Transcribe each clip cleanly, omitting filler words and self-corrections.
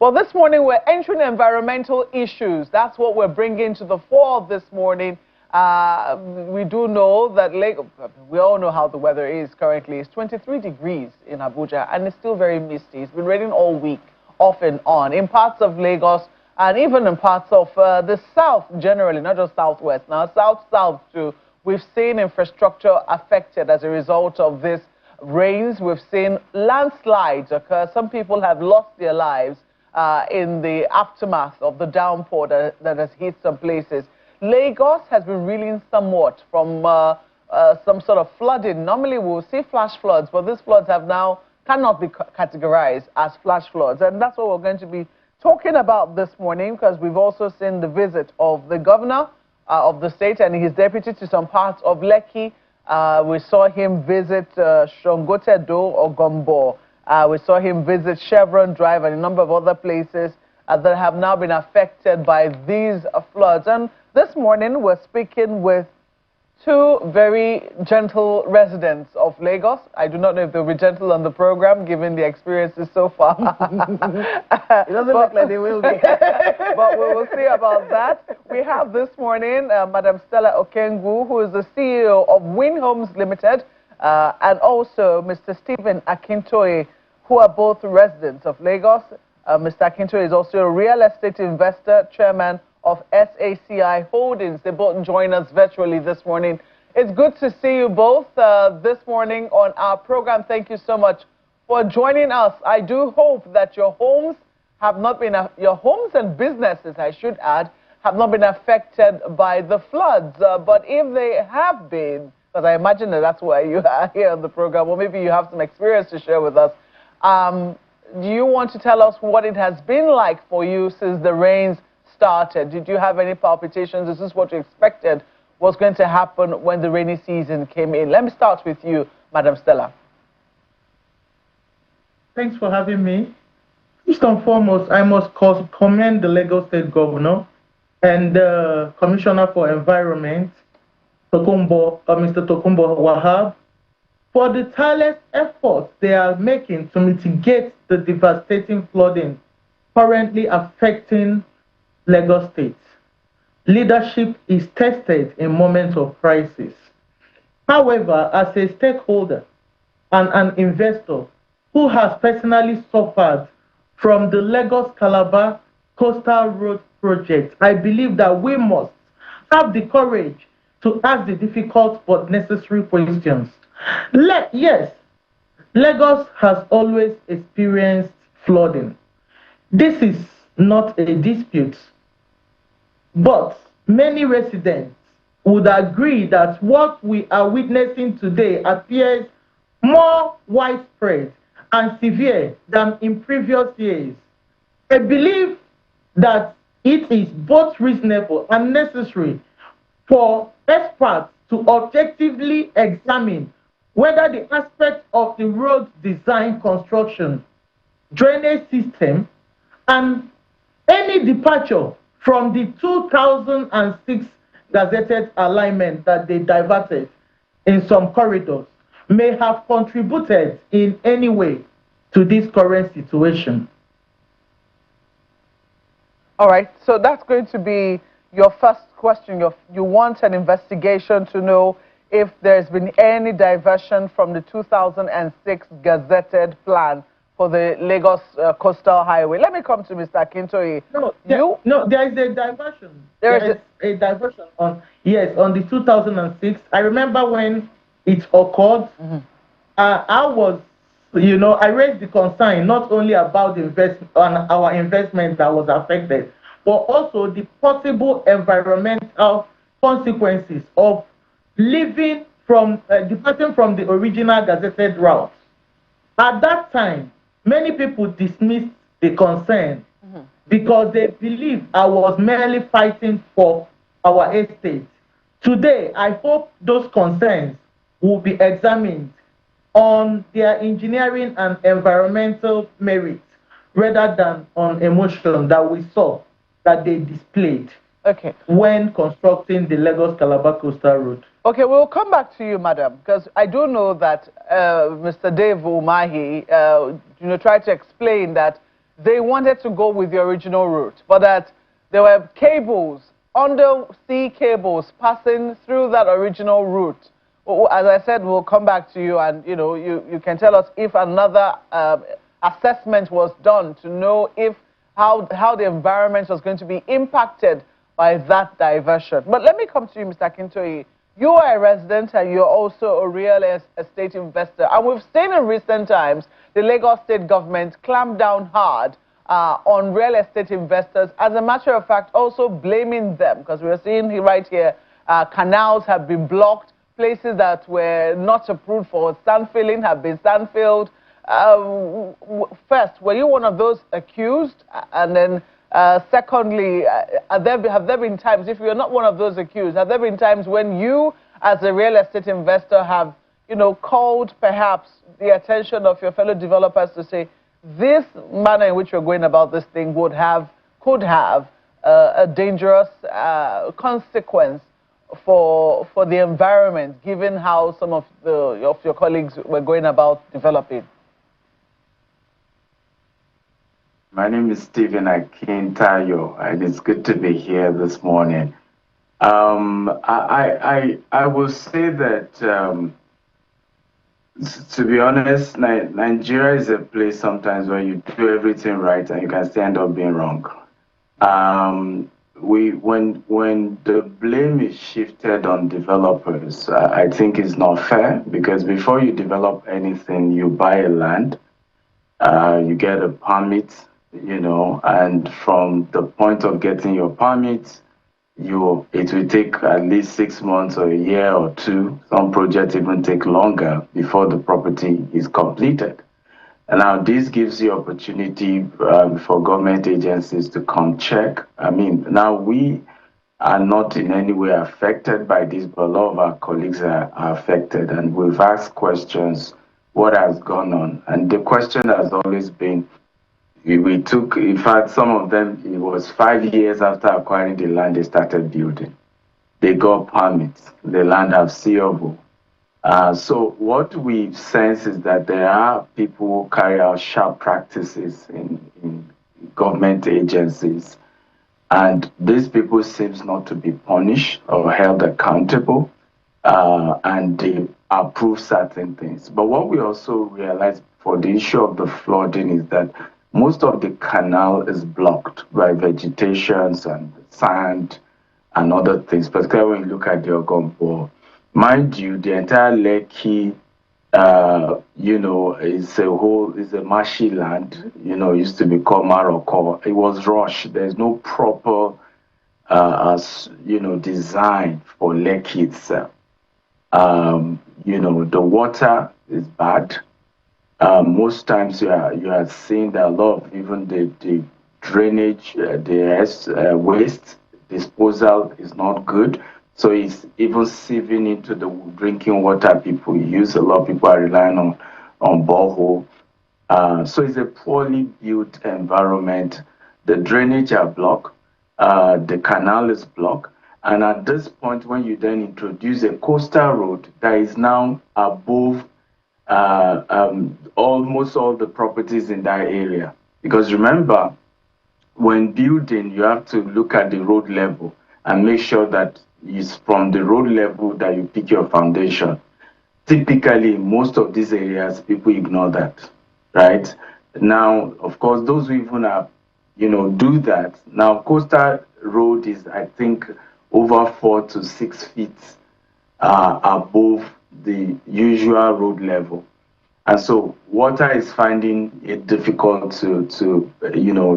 Well, this morning we're entering environmental issues. That's what we're bringing to the fore this morning. We do know that we all know how the weather is currently. It's 23 degrees in Abuja and it's still very misty. It's been raining all week, off and on, in parts of Lagos and even in parts of the south generally, not just southwest. Now, south too, we've seen infrastructure affected as a result of this rains. We've seen landslides occur. Some people have lost their lives in the aftermath of the downpour that has hit some places. Lagos has been reeling somewhat from some sort of flooding. Normally we'll see flash floods, but these floods cannot be categorized as flash floods. And that's what we're going to be talking about this morning, because we've also seen the visit of the governor of the state and his deputy to some parts of Lekki. We saw him visit Shongote Do or Gombo. We saw him visit Chevron Drive and a number of other places that have now been affected by these floods. And this morning, we're speaking with two very gentle residents of Lagos. I do not know if they'll be gentle on the program, given the experiences so far. It doesn't look like they will be. But we will see about that. We have this morning Madam Stella Okengu, who is the CEO of Win Homes Limited, and also Mr. Stephen Akintoye, who are both residents of Lagos. Mr. Akintoye is also a real estate investor, chairman of SACI Holdings. They both join us virtually this morning. It's good to see you both this morning on our program. Thank you so much for joining us. I do hope that your homes your homes and businesses, I should add, have not been affected by the floods. But if they have been, because I imagine that's why you are here on the program, or maybe you have some experience to share with us, do you want to tell us what it has been like for you since the rains started? Did you have any palpitations? Is this what you expected was going to happen when the rainy season came in? Let me start with you, Madam Stella. Thanks for having me. First and foremost, I must commend the Lagos State Governor and the Commissioner for Environment, Mr. Tokumbo Wahab, for the tireless efforts they are making to mitigate the devastating flooding currently affecting Lagos State. Leadership is tested in moments of crisis. However, as a stakeholder and an investor who has personally suffered from the Lagos-Calabar Coastal Road project, I believe that we must have the courage to ask the difficult but necessary questions. Yes, Lagos has always experienced flooding. This is not a dispute. But many residents would agree that what we are witnessing today appears more widespread and severe than in previous years. I believe that it is both reasonable and necessary for experts to objectively examine whether the aspects of the road design, construction, drainage system, and any departure from the 2006 gazetted alignment that they diverted in some corridors may have contributed in any way to this current situation. All right, so that's going to be your first question. You want an investigation to know if there's been any diversion from the 2006 gazetted plan for the Lagos Coastal Highway. Let me come to Mr. Akintoye. No, there is a diversion. There is a diversion on the 2006. I remember when it occurred. I raised the concern not only about our investment that was affected, but also the possible environmental consequences of departing from the original gazetted route. At that time, many people dismissed the concern because they believed I was merely fighting for our estate. Today, I hope those concerns will be examined on their engineering and environmental merits rather than on emotion that we saw that they displayed when constructing the Lagos-Calabar Coastal Road. Okay, we'll come back to you, madam, because I do know that Mr. Dave Umahi, tried to explain that they wanted to go with the original route, but that there were cables, undersea cables, passing through that original route. As I said, we'll come back to you, and you can tell us if another assessment was done to know if how the environment was going to be impacted by that diversion. But let me come to you, Mr. Akintoye. You are a resident and you're also a real estate investor. And we've seen in recent times the Lagos state government clamp down hard on real estate investors. As a matter of fact, also blaming them, because we're seeing right here, canals have been blocked, places that were not approved for sand filling have been sand filled. First, were you one of those accused? And then secondly, have there been times, if you're not one of those accused, have there been times when you, as a real estate investor, have called perhaps the attention of your fellow developers to say, this manner in which you're going about this thing could have a dangerous consequence for the environment, given how some of your colleagues were going about developing? My name is Stephen Akintayo, and it's good to be here this morning. I will say that, to be honest, Nigeria is a place sometimes where you do everything right and you can still end up being wrong. When the blame is shifted on developers, I think it's not fair, because before you develop anything, you buy a land, you get a permit, and from the point of getting your permit, it will take at least 6 months or a year or two. Some projects even take longer before the property is completed. And now this gives you opportunity for government agencies to come check. I mean, now we are not in any way affected by this, but a lot of our colleagues are affected, and we've asked questions, what has gone on? And the question has always been, we took, in fact, some of them, it was 5 years after acquiring the land, they started building. They got permits, the land have COO. So what we sense is that there are people who carry out sharp practices in government agencies, and these people seems not to be punished or held accountable, and they approve certain things. But what we also realize for the issue of the flooding is that most of the canal is blocked by vegetations and sand and other things, particularly when you look at the Ogompo. Mind you, the entire Lekki, is a marshy land, used to be called Morocco. It was rushed. There's no proper, design for Lekki itself. The water is bad. Most times you are seeing that a lot of even the drainage, the waste disposal is not good. So it's even sieving into the drinking water people use. A lot of people are relying on borehole. So it's a poorly built environment. The drainage are blocked. The canal is blocked. And at this point, when you then introduce a coastal road that is now above almost all the properties in that area. Because remember, when building, you have to look at the road level and make sure that it's from the road level that you pick your foundation. Typically, most of these areas, people ignore that, right? Now, of course, those who even have, do that. Now, coastal road is, I think, over 4 to 6 feet above the usual road level. And so water is finding it difficult to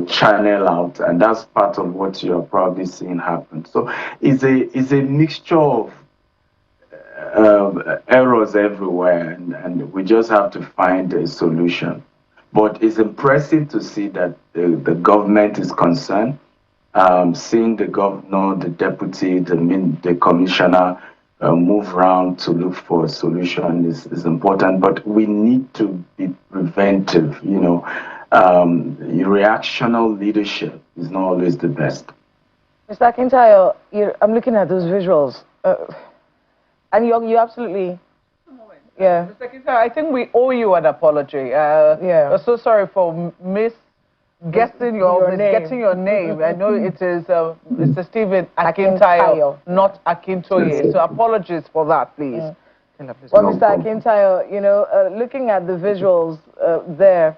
channel out, and that's part of what you're probably seeing happen. So it's a mixture of errors everywhere, and we just have to find a solution. But it's impressive to see that the government is concerned. Seeing the governor, the deputy, the commissioner move around to look for a solution is important, but we need to be preventive. Reactional leadership is not always the best. Mr. Akintayo, I'm looking at those visuals, and you absolutely, Mr. Akintayo, I think we owe you an apology. We're so sorry for Getting your name. I know it is Mr. Stephen Akintayo, not Akintoye. So apologies for that, please. Well, Mr. Akintayo, looking at the visuals there,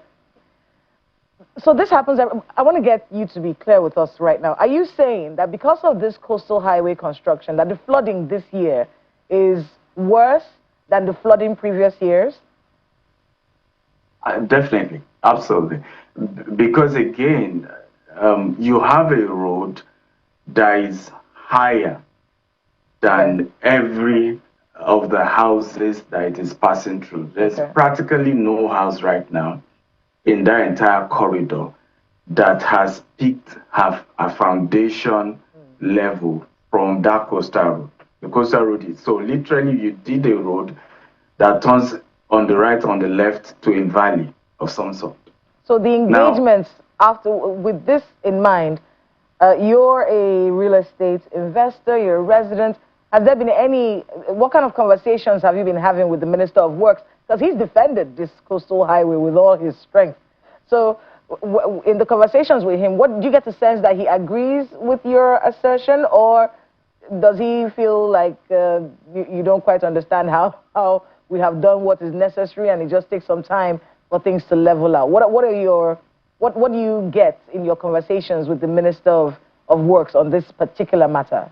so this happens. I want to get you to be clear with us right now. Are you saying that because of this coastal highway construction, that the flooding this year is worse than the flooding previous years? Definitely, absolutely. Because again, you have a road that is higher than every of the houses that it is passing through. There's practically no house right now in that entire corridor that has peaked have a foundation level from that coastal road. The coastal road is so literally you did a road that turns on the right, on the left to a valley of some sort. So the engagements with this in mind, you're a real estate investor, you're a resident. Has there been what kind of conversations have you been having with the Minister of Works? Because he's defended this coastal highway with all his strength. So in the conversations with him, do you get the sense that he agrees with your assertion, or does he feel like you don't quite understand how we have done what is necessary and it just takes some time for things to level out? What do you get in your conversations with the Minister of Works on this particular matter?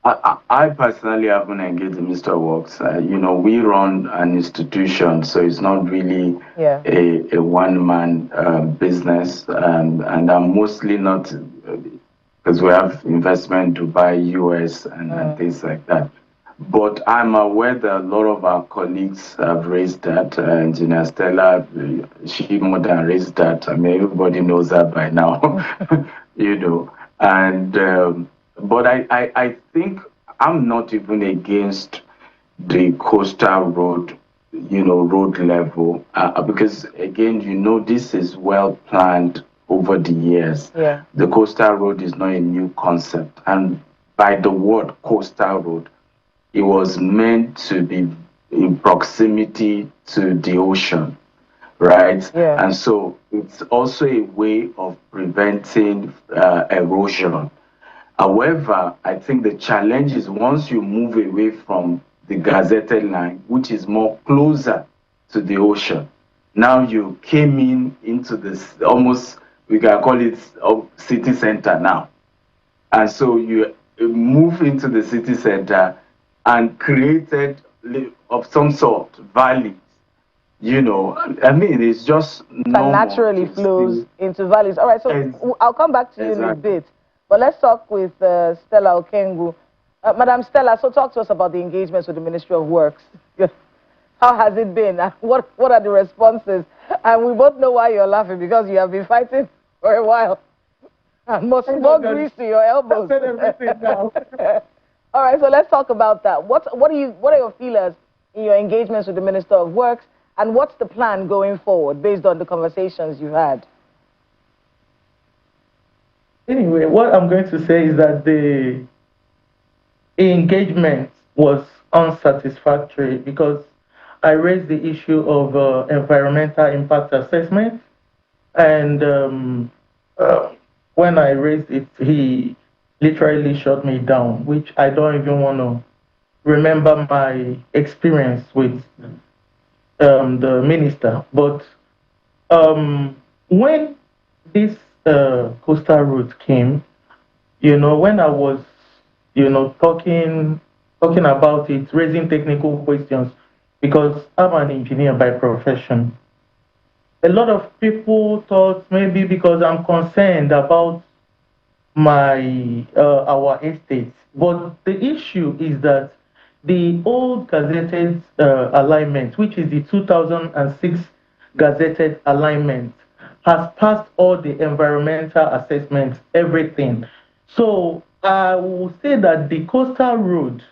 I personally haven't engaged the Minister of Works. We run an institution, so it's not really a one-man business. And I'm mostly not, because we have investment in Dubai, US, and things like that. But I'm aware that a lot of our colleagues have raised that. Engineer Stella, she more than raised that. I mean, everybody knows that by now, And but I think I'm not even against the coastal road, road level, because again, this is well planned over the years. Yeah. The coastal road is not a new concept, and by the word coastal road, it was meant to be in proximity to the ocean, right? Yeah. And so it's also a way of preventing erosion. However, I think the challenge is once you move away from the gazetted line, which is more closer to the ocean, now you came into this almost, we can call it city center now. And so you move into the city center and created of some sort valleys. I mean, it's just naturally flows into valleys. All right, so I'll come back to you in a bit. But let's talk with Stella Okengu. Madam Stella, so talk to us about the engagements with the Ministry of Works. How has it been? What are the responses? And we both know why you're laughing, because you have been fighting for a while. And more grease to your elbows. I said everything now. All right, so let's talk about that. What are your feelers in your engagements with the Minister of Works, and what's the plan going forward based on the conversations you've had? Anyway, what I'm going to say is that the engagement was unsatisfactory because I raised the issue of environmental impact assessment, and when I raised it, he literally shut me down, which I don't even want to remember my experience with the minister. But when this coastal route came, when I was, talking about it, raising technical questions, because I'm an engineer by profession, a lot of people thought maybe because I'm concerned about our estates. But the issue is that the old gazetted alignment, which is the 2006 gazetted alignment, has passed all the environmental assessments, everything. So I will say that the coastal road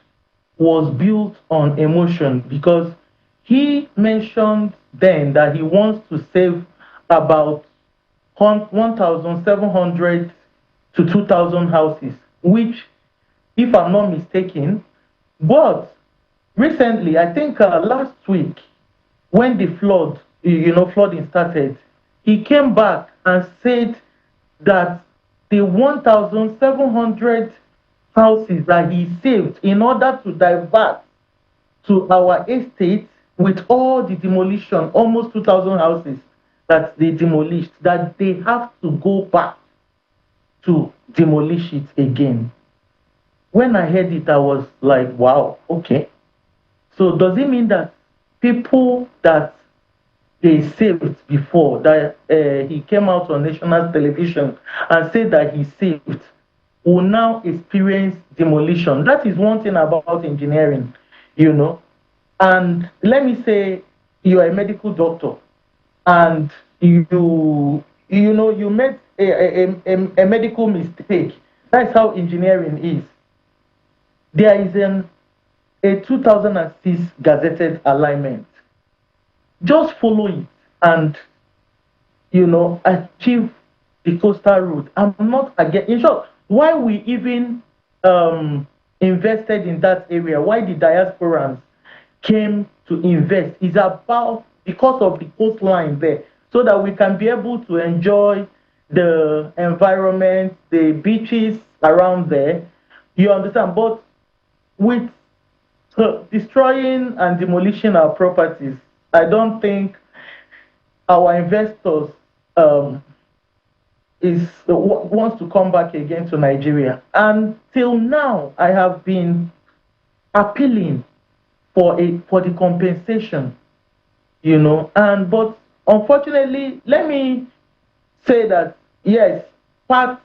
was built on emotion, because he mentioned then that he wants to save about 1,700 to 2,000 houses, which, if I'm not mistaken, but recently, I think last week, when the flooding started, he came back and said that the 1,700 houses that he saved in order to divert to our estate with all the demolition, almost 2,000 houses that they demolished, that they have to go back to demolish it again. When I heard it, I was like, wow, okay. So does it mean that people that they saved before, that he came out on national television and said that he saved, will now experience demolition? That is one thing about engineering, you know. And let me say you are a medical doctor and you made a medical mistake. That's how engineering is. There is a 2006 gazetted alignment. Just follow it and achieve the coastal route. I'm not again. In short, why we even invested in that area, why the diasporans came to invest, is about because of the coastline there, so that we can be able to enjoy the environment, the beaches around there. You understand? But with destroying and demolishing our properties, I don't think our investors wants to come back again to Nigeria. Until now, I have been appealing for the compensation, but unfortunately, let me say that yes, part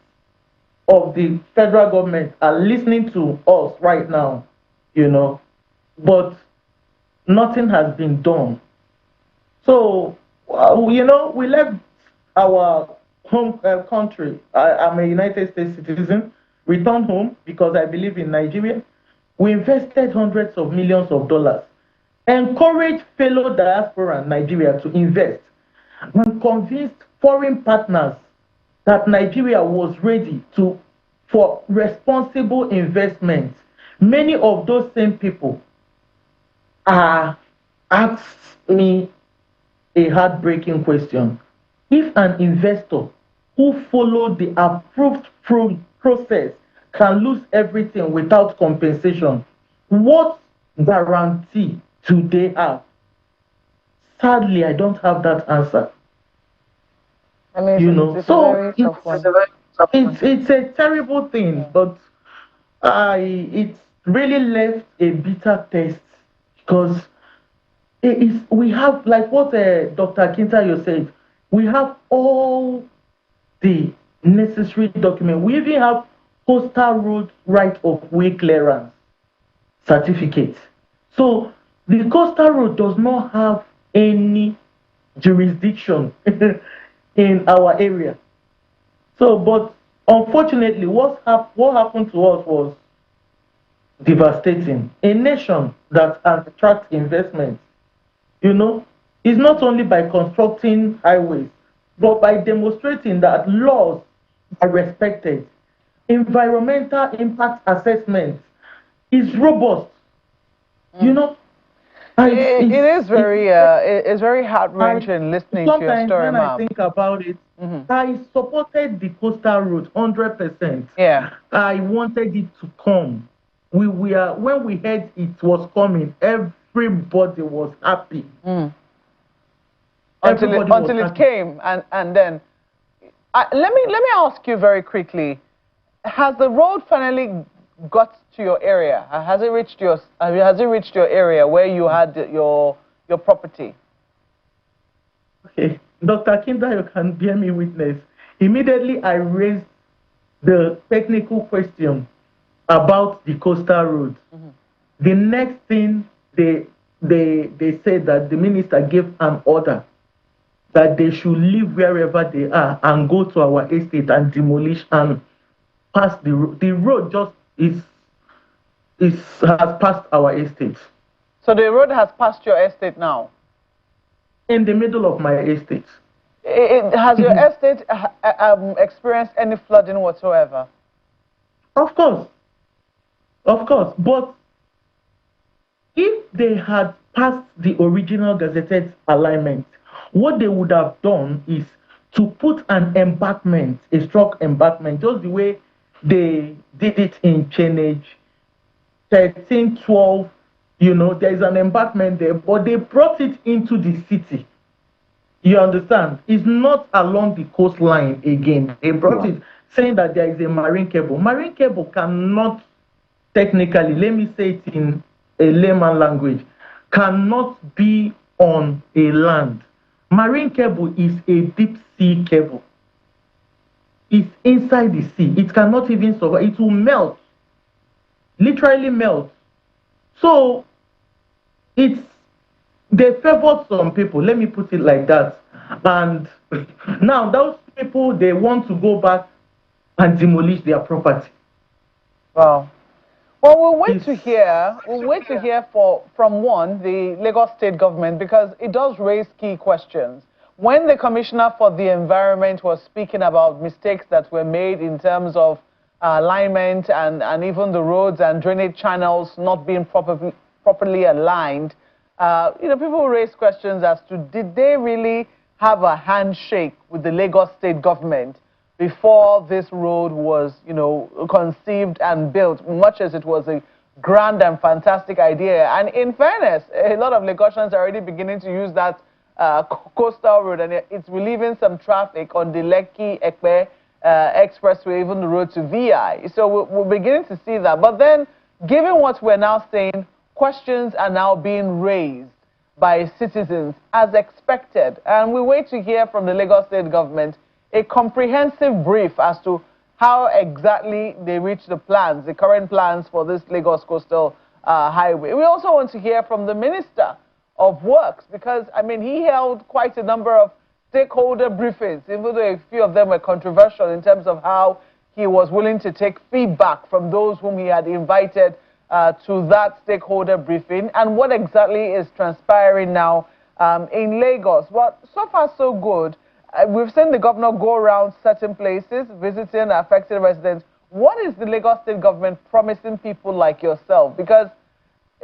of the federal government are listening to us right now, but nothing has been done. So, we left our home country. I'm a United States citizen, returned home because I believe in Nigeria. We invested hundreds of millions of dollars, encouraged fellow diaspora in Nigeria to invest, and convinced foreign partners that Nigeria was ready for responsible investment. Many of those same people asked me a heartbreaking question. If an investor who followed the approved process can lose everything without compensation, what guarantee do they have? Sadly, I don't have that answer. I mean, it's a terrible thing, but it really left a bitter taste because we have, like what Dr. Kintayo said, we have all the necessary documents. We even have coastal road right of way clearance certificate. So the coastal road does not have any jurisdiction in our area. So, but unfortunately, what happened to us was devastating. A nation that attracts investment, is not only by constructing highways, but by demonstrating that laws are respected. Environmental impact assessment is robust. It is very heart-wrenching listening to your story, When I think about it, I supported the coastal route 100%. Yeah. I wanted it to come. When we heard it was coming, everybody was happy. Until it came, and then let me ask you very quickly: has the road finally got to your area? Has it reached your area where you had your property? Okay, Dr. Kinda, you can bear me witness. Immediately, I raised the technical question about the coastal road. The next thing they said that the minister gave an order that they should leave wherever they are and go to our estate and demolish and pass the road. The road just has passed our estate. So the road has passed your estate now? In the middle of my estate. Has your estate experienced any flooding whatsoever? Of course. But if they had passed the original gazetted alignment, what they would have done is to put an embankment, a strong embankment, just the way they did it in Chenage 13, 12. There's an embankment there, but they brought it into the city. You understand? It's not along the coastline again. They brought it saying that there is a marine cable. Marine cable cannot technically, let me say it in a layman language, cannot be on a land. Marine cable is a deep sea cable. It's inside the sea. It cannot even survive. It will melt, literally melt. So they favored some people, let me put it like that. And now those people, they want to go back and demolish their property. Wow. Well, we'll wait to hear. We'll wait to hear from the Lagos State government, because it does raise key questions. When the Commissioner for the Environment was speaking about mistakes that were made in terms of alignment and even the roads and drainage channels not being properly aligned, people raise questions as to, did they really have a handshake with the Lagos State government before this road was, conceived and built, much as it was a grand and fantastic idea? And in fairness, a lot of Lagosians are already beginning to use that coastal road, and it's relieving some traffic on the Lekki-Ekpe expressway, even the road to VI. So we're beginning to see that. But then, given what we're now saying, questions are now being raised by citizens as expected. And we wait to hear from the Lagos State government a comprehensive brief as to how exactly they reached the plans, the current plans for this Lagos Coastal Highway. We also want to hear from the Minister of Works, because, he held quite a number of stakeholder briefings, even though a few of them were controversial in terms of how he was willing to take feedback from those whom he had invited to that stakeholder briefing, and what exactly is transpiring now in Lagos. But so far, so good. We've seen the governor go around certain places, visiting affected residents. What is the Lagos State government promising people like yourself? Because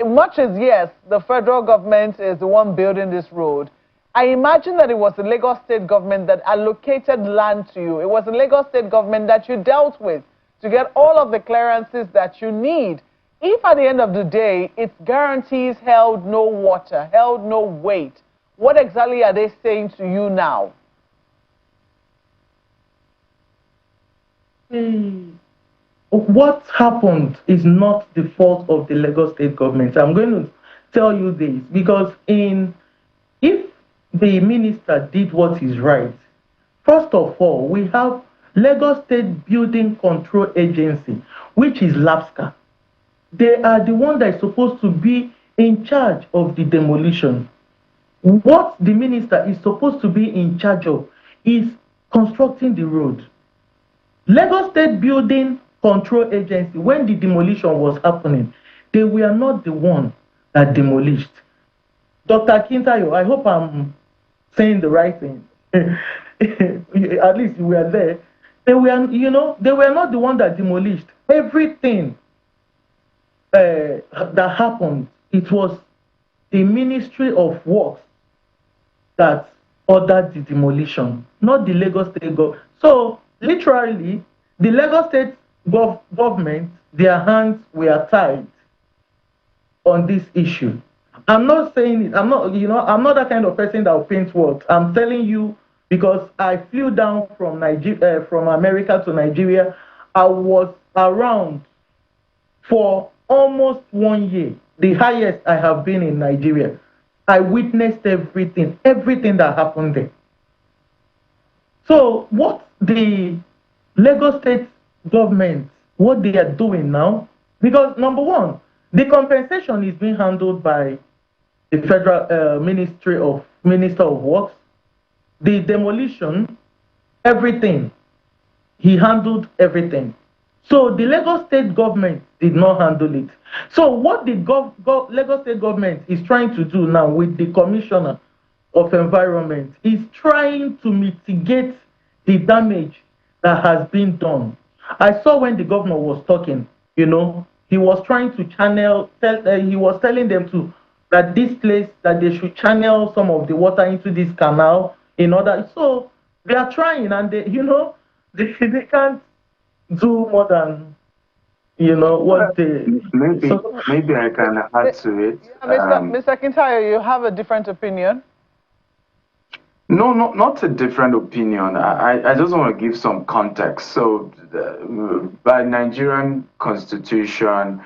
much as, yes, the federal government is the one building this road, I imagine that it was the Lagos State government that allocated land to you. It was the Lagos State government that you dealt with to get all of the clearances that you need. If at the end of the day, its guarantees held no water, held no weight, what exactly are they saying to you now? What happened is not the fault of the Lagos State government. I'm going to tell you this, because if the minister did what is right, first of all, we have Lagos State Building Control Agency, which is LAPSCA. They are the one that is supposed to be in charge of the demolition. What the minister is supposed to be in charge of is constructing the road. Lagos State Building Control Agency, when the demolition was happening, they were not the one that demolished. Dr. Kintayo, I hope I'm saying the right thing. At least you were there. They were not the one that demolished. Everything that happened, it was the Ministry of Works that ordered the demolition, not the Lagos State government. So, literally, the Lagos State government, their hands were tied on this issue. I'm not saying it, I'm not that kind of person that will paint words. I'm telling you, because I flew down from Nigeria, from America to Nigeria. I was around for almost 1 year, the highest I have been in Nigeria. I witnessed everything that happened there. So what the Lagos State government, what they are doing now, because number one, the compensation is being handled by the federal Minister of Works. The demolition, everything, he handled everything. So the Lagos State government did not handle it. So what the Lagos State government is trying to do now with the Commissioner of Environment is trying to mitigate the damage that has been done. I saw when the governor was talking, he was trying to he was telling them that this place, that they should channel some of the water into this canal in order. So They are trying, and they, they can't do more than, what they. Maybe I can add to it. Mr. Kintayo, you have a different opinion? No, not a different opinion. I just want to give some context. So, by Nigerian constitution,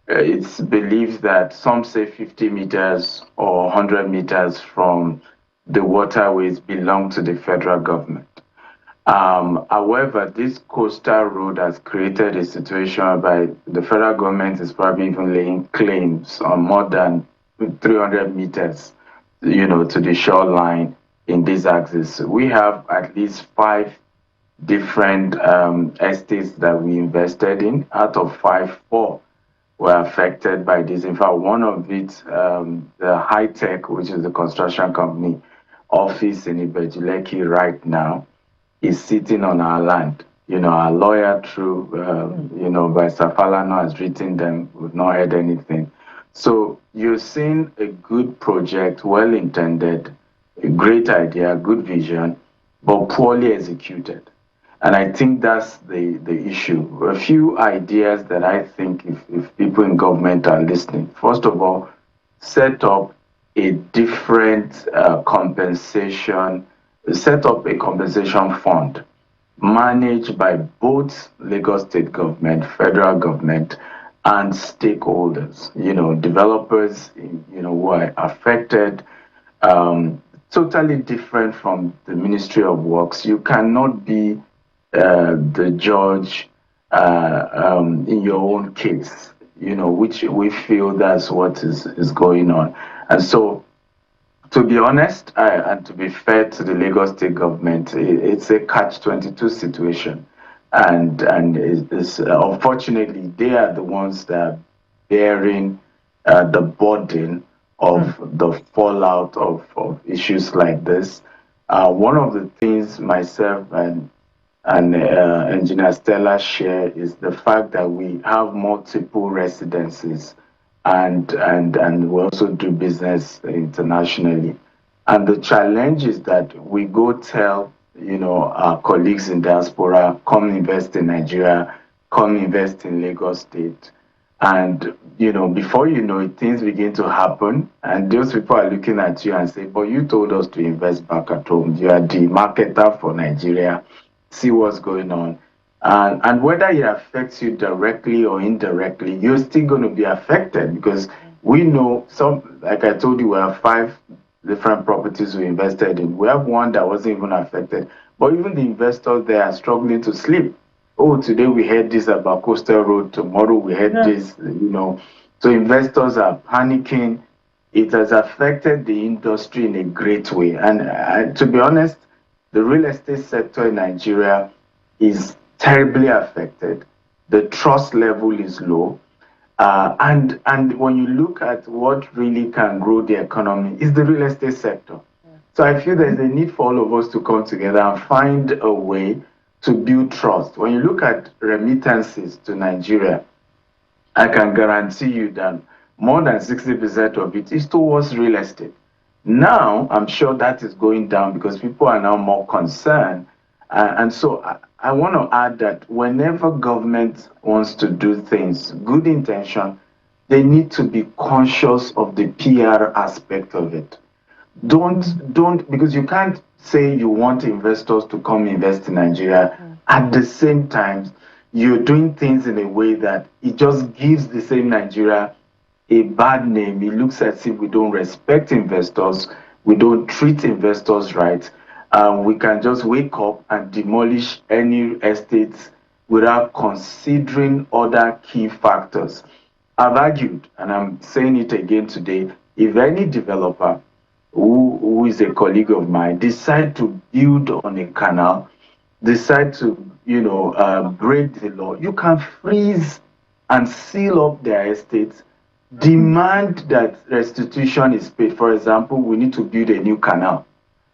it's believed that some say 50 meters or 100 meters from the waterways belong to the federal government. However, this coastal road has created a situation whereby the federal government is probably even laying claims on more than 300 meters, to the shoreline in this axis. We have at least 5 different estates that we invested in. Out of 5, 4 were affected by this. In fact, one of it, the High Tech, which is the construction company office in Ibejuleki right now, is sitting on our land. Our lawyer through, by Safalano has written them. We've not heard anything. So you're seeing a good project, well intended, a great idea, good vision, but poorly executed. And I think that's the issue. A few ideas that I think if people in government are listening, first of all, set up a different compensation fund managed by both Lagos State government, federal government, and stakeholders, developers, who are affected, totally different from the Ministry of Works. You cannot be the judge in your own case, which we feel that's what is going on. And so, to be honest, and to be fair to the Lagos State government, it's a catch-22 situation. And it's, unfortunately, they are the ones that are bearing the burden of the fallout of issues like this. One of the things myself and Engineer Stella share is the fact that we have multiple residences and we also do business internationally. And the challenge is that we go tell, our colleagues in diaspora, come invest in Nigeria, come invest in Lagos State. And, before you know it, things begin to happen. And those people are looking at you and say, but you told us to invest back at home. You are the marketer for Nigeria. See what's going on. And whether it affects you directly or indirectly, you're still going to be affected because we know some, like I told you, we have 5 different properties we invested in. We have one that wasn't even affected. But even the investors, they are struggling to sleep. Oh, today we heard this about Coastal Road. Tomorrow we heard this, So investors are panicking. It has affected the industry in a great way. And to be honest, the real estate sector in Nigeria is terribly affected. The trust level is low. And when you look at what really can grow the economy, is the real estate sector. So I feel there's a need for all of us to come together and find a way to build trust. When you look at remittances to Nigeria, I can guarantee you that more than 60% of it is towards real estate. Now, I'm sure that is going down because people are now more concerned. And so I want to add that whenever government wants to do things, good intention, they need to be conscious of the PR aspect of it. Don't, because you can't say you want investors to come invest in Nigeria. At the same time, you're doing things in a way that it just gives the same Nigeria a bad name. It looks as if we don't respect investors, we don't treat investors right. We can just wake up and demolish any estates without considering other key factors. I've argued, and I'm saying it again today, if any developer who is a colleague of mine decide to build on a canal, decide to break the law, you can freeze and seal up their estates, demand that restitution is paid. For example, we need to build a new canal,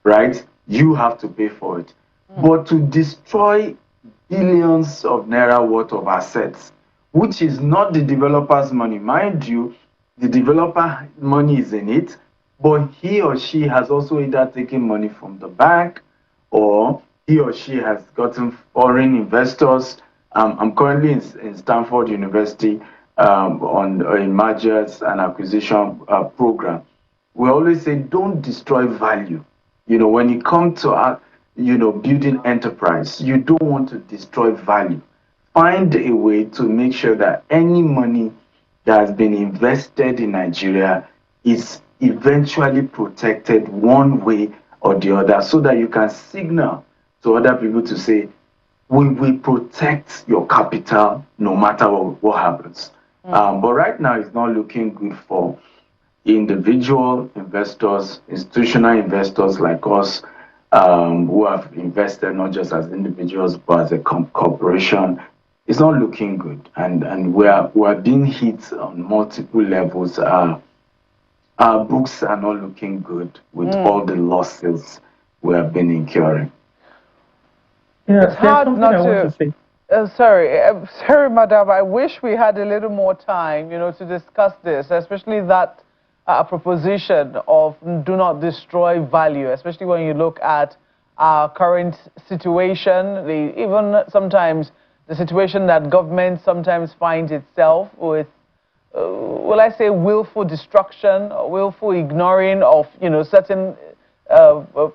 right? You have to pay for it. But to destroy billions of naira worth of assets, which is not the developer's money, mind you, the developer money is in it, but he or she has also either taken money from the bank or he or she has gotten foreign investors. I'm currently in Stanford University on a mergers and acquisition program. We always say, don't destroy value. When it comes to building enterprise, you don't want to destroy value. Find a way to make sure that any money that has been invested in Nigeria is eventually protected one way or the other, so that you can signal to other people to say, we will protect your capital no matter what happens. But right now, it's not looking good for individual investors, institutional investors like us, who have invested not just as individuals but as a corporation. It's not looking good, and we're being hit on multiple levels. Our books are not looking good with all the losses we have been incurring. Yes, It's hard not to. Sorry, madam. I wish we had a little more time, to discuss this, especially that proposition of do not destroy value, especially when you look at our current situation, even sometimes the situation that government sometimes finds itself with, will I say, willful destruction, or willful ignoring of, certain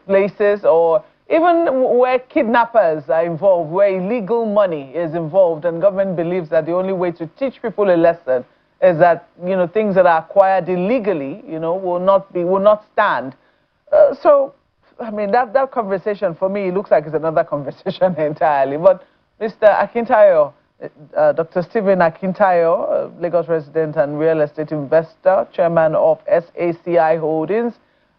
places, or even where kidnappers are involved, where illegal money is involved, and government believes that the only way to teach people a lesson is that, things that are acquired illegally, will not stand. So, I mean, that conversation for me looks like it's another conversation entirely. But Mr. Akintayo, Dr. Stephen Akintayo, Lagos resident and real estate investor, chairman of SACI Holdings,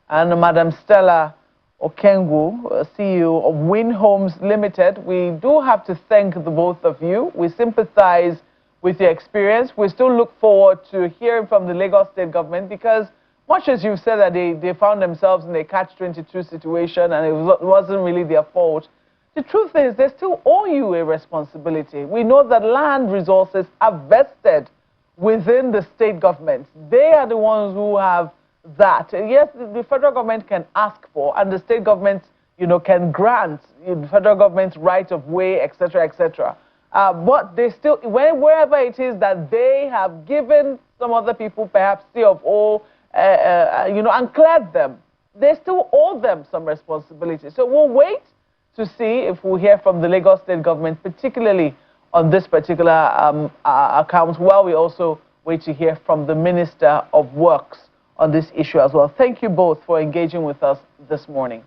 and Madam Stella Okengwu, CEO of Win Homes Limited. We do have to thank the both of you. We sympathize with your experience. We still look forward to hearing from the Lagos state government, because much as you've said that they found themselves in a catch-22 situation and it wasn't really their fault, the truth is they still owe you a responsibility. We know that land resources are vested within the state government. They are the ones who have that. Yes, the federal government can ask for, and the state government, can grant the federal government's right of way, etc., etc. But they still, wherever it is that they have given some other people perhaps C of O, and cleared them, they still owe them some responsibility. So we'll wait to see if we hear from the Lagos state government, particularly on this particular account, while we also wait to hear from the Minister of Works on this issue as well. Thank you both for engaging with us this morning.